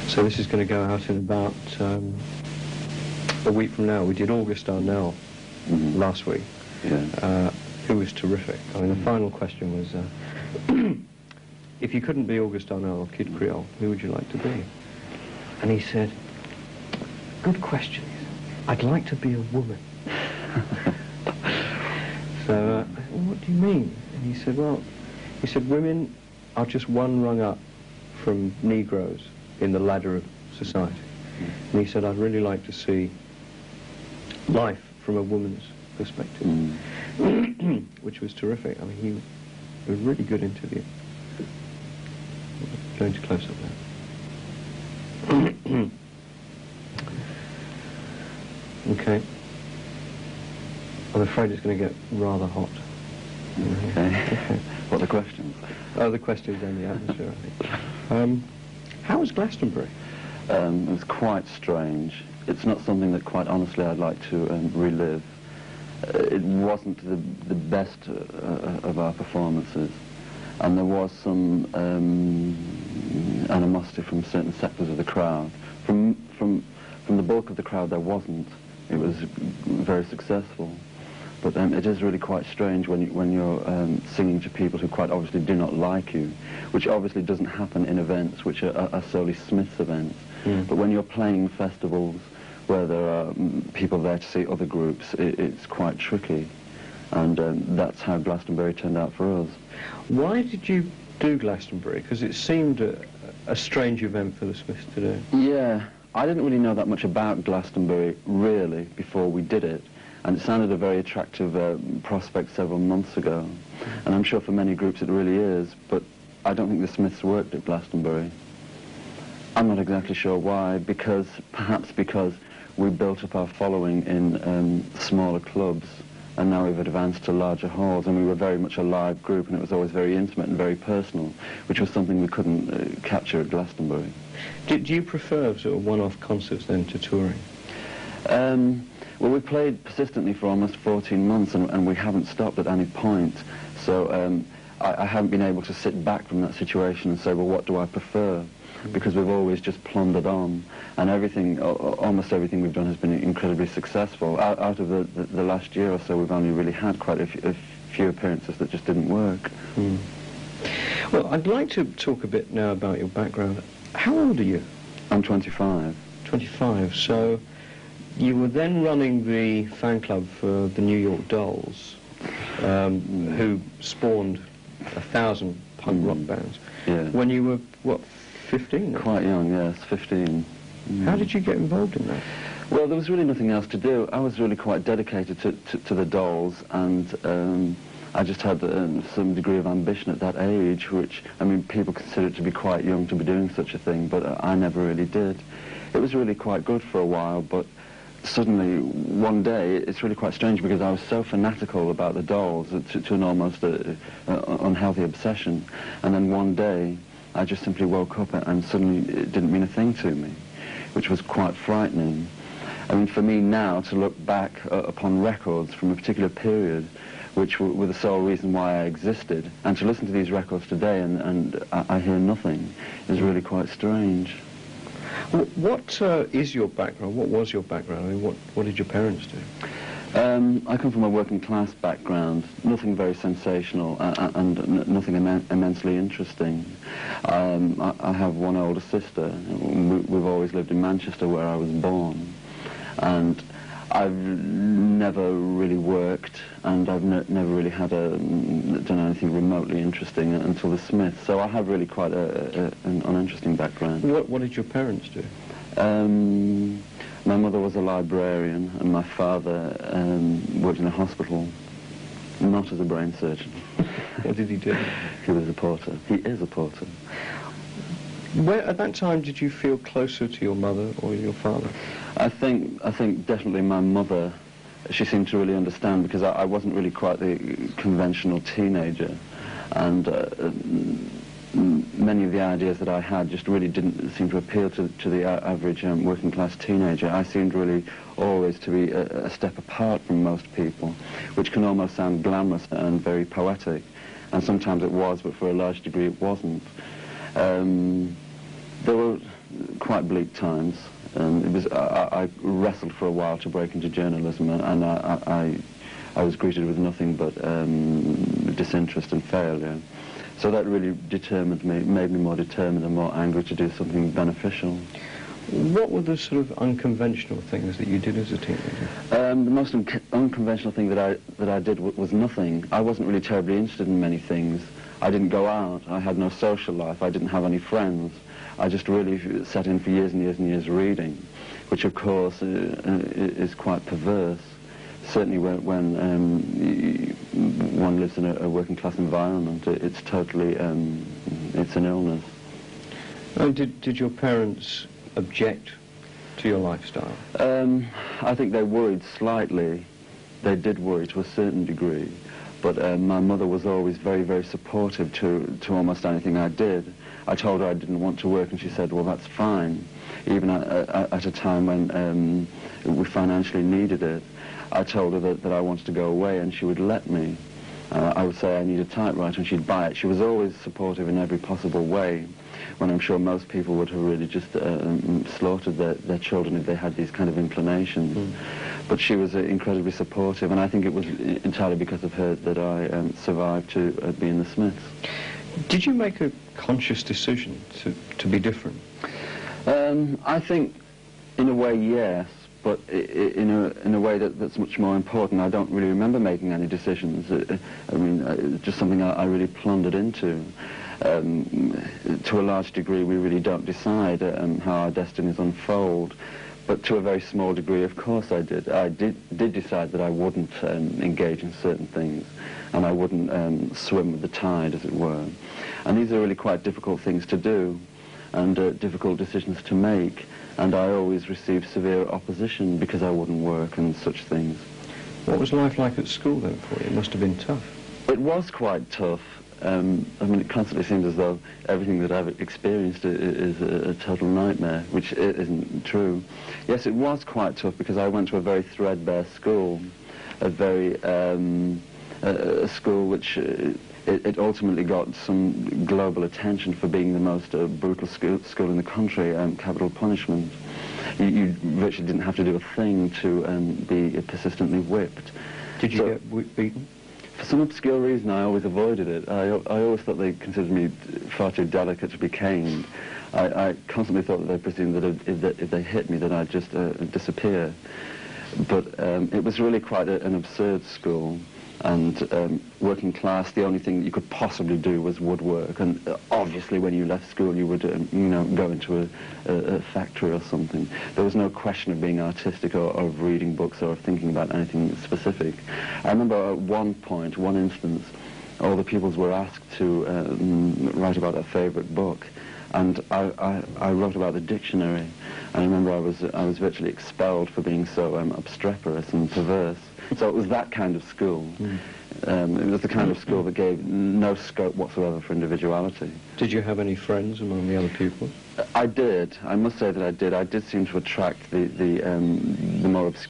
So this is going to go out in about a week from now. We did August Darnell last week, who was terrific. I mean, the final question was, if you couldn't be August Darnell or Kid Creole, who would you like to be? And he said, good question. I'd like to be a woman. So, I said, well, what do you mean? And he said, well, women are just one rung up from Negroes in the ladder of society. And he said, I'd really like to see life from a woman's perspective, which was terrific. I mean, he was a really good interview. Going to close up now. Okay. I'm afraid it's going to get rather hot. Okay. What are the questions? Oh, the questions and the atmosphere, I think. How was Glastonbury? It was quite strange. It's not something that, quite honestly, I'd like to relive. It wasn't the best of our performances, and there was some animosity from certain sectors of the crowd. From the bulk of the crowd, there wasn't. It was very successful. But it is really quite strange when you're singing to people who quite obviously do not like you, which obviously doesn't happen in events which are solely Smith's events. But when you're playing festivals where there are people there to see other groups, it's quite tricky. And that's how Glastonbury turned out for us. Why did you do Glastonbury? Because it seemed a strange event for the Smiths to do. Yeah, I didn't really know that much about Glastonbury, really, before we did it. And it sounded a very attractive prospect several months ago. And I'm sure for many groups it really is, but I don't think the Smiths worked at Glastonbury. I'm not exactly sure why, perhaps because we built up our following in smaller clubs, and now we've advanced to larger halls, and we were very much a live group, and it was always very intimate and very personal, which was something we couldn't capture at Glastonbury. Do you prefer sort of one-off concerts then to touring? Well, we played persistently for almost 14 months, and we haven't stopped at any point. So I haven't been able to sit back from that situation and say, well, what do I prefer? Because we've always just plundered on, and everything, almost everything we've done has been incredibly successful. Out of the last year or so, we've only really had quite a few appearances that just didn't work. Well, I'd like to talk a bit now about your background. How old are you? I'm 25. 25, so you were then running the fan club for the New York Dolls, who spawned 1,000 punk rock bands. Yeah. When you were, what, 15? Quite young, yes, 15. How did you get involved in that? Well, there was really nothing else to do. I was really quite dedicated to the Dolls, and I just had some degree of ambition at that age, which, I mean, people consider it to be quite young to be doing such a thing, but I never really did. It was really quite good for a while, but suddenly, one day, it's really quite strange because I was so fanatical about the Dolls to an almost unhealthy obsession, and then one day, I just simply woke up and suddenly it didn't mean a thing to me, which was quite frightening. I mean, for me now to look back upon records from a particular period, which were the sole reason why I existed, and to listen to these records today and I hear nothing, is really quite strange. What is your background? What was your background? I mean, what did your parents do? I come from a working class background, nothing very sensational and nothing immensely interesting. I have one older sister. We've always lived in Manchester, where I was born, and I've never really worked, and I've never really had done anything remotely interesting until the Smiths. So I have really quite an uninteresting background. What did your parents do? My mother was a librarian, and my father worked in a hospital, not as a brain surgeon. What did he do? He was a porter. He is a porter. Where, at that time, did you feel closer to your mother or your father? I think definitely my mother. She seemed to really understand, because I wasn't really quite the conventional teenager, and many of the ideas that I had just really didn't seem to appeal to the average working class teenager. I seemed really always to be a step apart from most people, which can almost sound glamorous and very poetic, and sometimes it was, but for a large degree it wasn't. There were quite bleak times. I wrestled for a while to break into journalism, and I was greeted with nothing but disinterest and failure. So that really determined me, made me more determined and more angry to do something beneficial. What were the sort of unconventional things that you did as a teenager? The most unconventional thing that I did was nothing. I wasn't really terribly interested in many things. I didn't go out. I had no social life. I didn't have any friends. I just really sat in for years and years and years reading, which of course is quite perverse. Certainly when one lives in a working class environment, it's totally, it's an illness. And did your parents object to your lifestyle? I think they worried slightly. They did worry to a certain degree. But my mother was always very, very supportive to almost anything I did. I told her I didn't want to work, and she said, well, that's fine. Even at a time when we financially needed it. I told her that I wanted to go away, and she would let me. I would say I need a typewriter, and she'd buy it. She was always supportive in every possible way, when I'm sure most people would have really just slaughtered their children if they had these kind of inclinations. Mm. But she was incredibly supportive, and I think it was entirely because of her that I survived to be in the Smiths. Did you make a conscious decision to be different? I think, in a way, yes, but in a way that's much more important. I don't really remember making any decisions. I mean, just something I really plundered into. To a large degree, we really don't decide how our destinies unfold. But to a very small degree, of course I did. I did decide that I wouldn't engage in certain things, and I wouldn't swim with the tide, as it were. And these are really quite difficult things to do, and difficult decisions to make. And I always received severe opposition because I wouldn't work and such things. What was life like at school then for you? It must have been tough. It was quite tough. I mean, it constantly seems as though everything that I've experienced is a total nightmare, which isn't true. Yes, it was quite tough because I went to a very threadbare school, a very a school which it ultimately got some global attention for being the most brutal school in the country, capital punishment. You virtually didn't have to do a thing to be persistently whipped. Did you get beaten? For some obscure reason, I always avoided it. I always thought they considered me far too delicate to be caned. I constantly thought that they presumed that if they hit me, that I'd just disappear. But it was really quite an absurd school. And working class, the only thing that you could possibly do was woodwork. And obviously, when you left school, you would, go into a factory or something. There was no question of being artistic or of reading books or of thinking about anything specific. I remember at one point, one instance, all the pupils were asked to write about their favourite book. And I wrote about the dictionary. And I remember I was virtually expelled for being so obstreperous and perverse. So it was that kind of school. Mm. It was the kind of school that gave no scope whatsoever for individuality. Did you have any friends among the other pupils? I did. I must say that I did. I did seem to attract the more obscure